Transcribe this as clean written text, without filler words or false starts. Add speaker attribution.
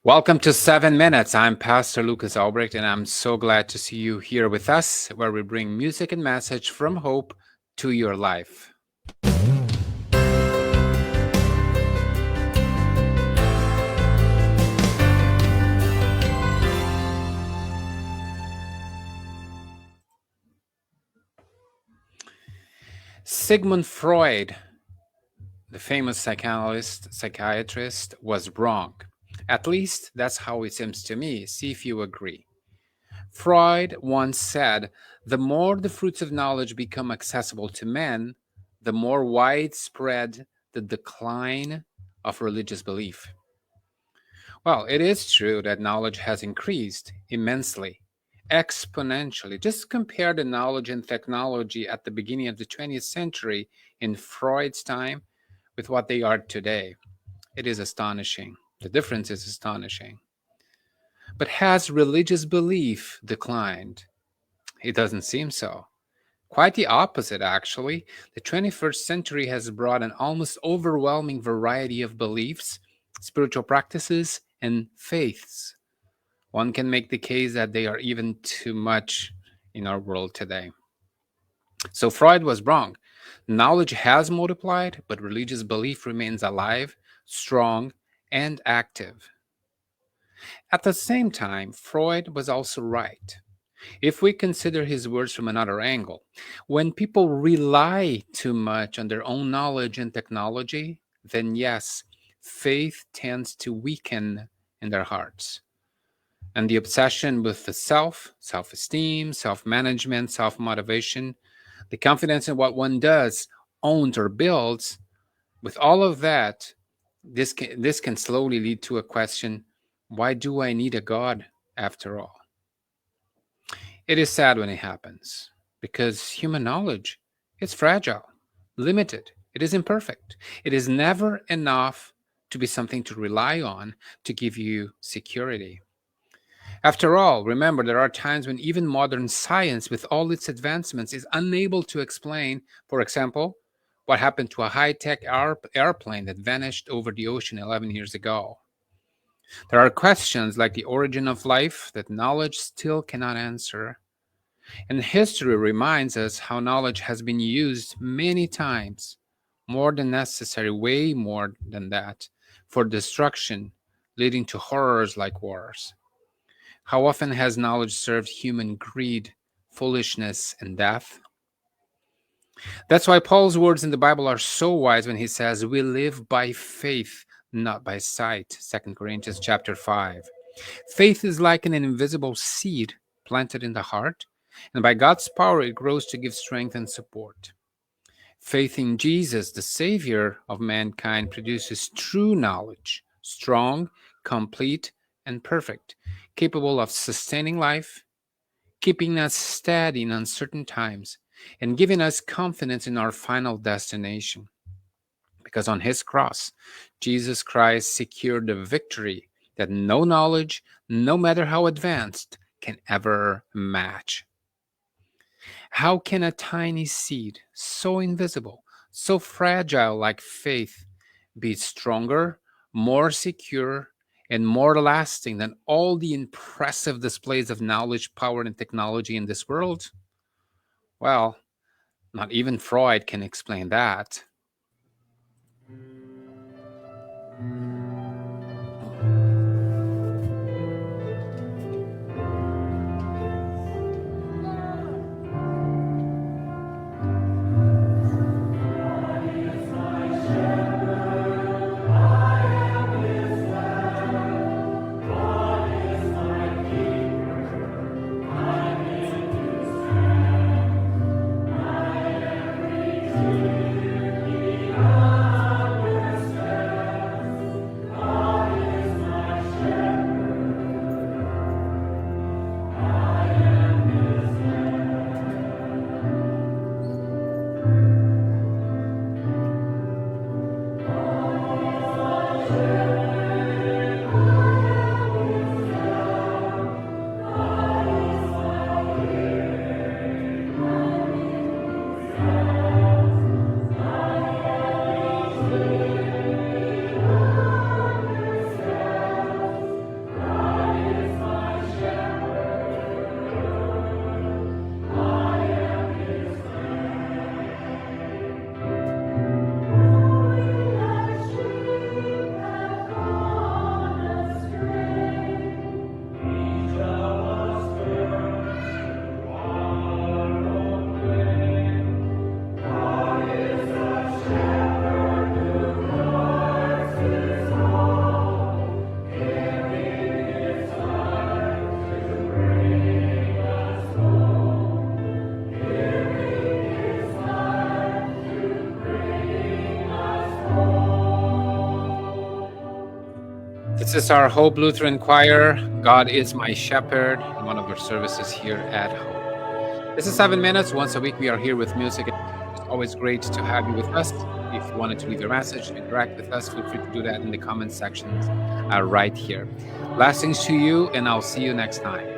Speaker 1: Welcome to 7 Minutes. I'm Pastor Lucas Albrecht, and I'm so glad to see you here with us, where we bring music and message from hope to your life. Sigmund Freud, the famous psychiatrist, was wrong. At least that's how it seems to me. See if you agree. Freud once said, the more the fruits of knowledge become accessible to men, the more widespread the decline of religious belief. Well, it is true that knowledge has increased immensely, exponentially. Just compare the knowledge and technology at the beginning of the 20th century in Freud's time with what they are today. It is astonishing. The difference is astonishing. But has religious belief declined? It doesn't seem so. Quite the opposite, actually. The 21st century has brought an almost overwhelming variety of beliefs, spiritual practices, and faiths. One can make the case that they are even too much in our world today. So Freud was wrong. Knowledge has multiplied, but religious belief remains alive, strong, and active. At the same time, Freud was also right. If we consider his words from another angle, when people rely too much on their own knowledge and technology, then yes, faith tends to weaken in their hearts. And the obsession with the self-esteem, self-management, self-motivation, the confidence in what one does, owns, or builds, with all of that, this can slowly lead to a question, why do I need a God after all? It is sad when it happens, because human knowledge is fragile, limited, it is imperfect. It is never enough to be something to rely on to give you security. After all, remember, there are times when even modern science, with all its advancements, is unable to explain, for example, what happened to a high-tech airplane that vanished over the ocean 11 years ago. There are questions like the origin of life that knowledge still cannot answer. And history reminds us how knowledge has been used many times, more than necessary, way more than that, for destruction, leading to horrors like wars. How often has knowledge served human greed, foolishness, and death? That's why Paul's words in the Bible are so wise when he says, we live by faith, not by sight. 2 Corinthians chapter 5. Faith is like an invisible seed planted in the heart, and by God's power it grows to give strength and support. Faith in Jesus, the Savior of mankind, produces true knowledge, strong, complete, and perfect, capable of sustaining life, keeping us steady in uncertain times, and giving us confidence in our final destination. Because on his cross, Jesus Christ secured the victory that no knowledge, no matter how advanced, can ever match. How can a tiny seed, so invisible, so fragile like faith, be stronger, more secure, and more lasting than all the impressive displays of knowledge, power, and technology in this world? Well, not even Freud can explain that. This is our Hope Lutheran Choir. God is my shepherd, in one of our services here at Hope. This is 7 minutes. Once a week, we are here with music. It's always great to have you with us. If you wanted to leave your message, interact with us, feel free to do that in the comment sections right here. Blessings to you, and I'll see you next time.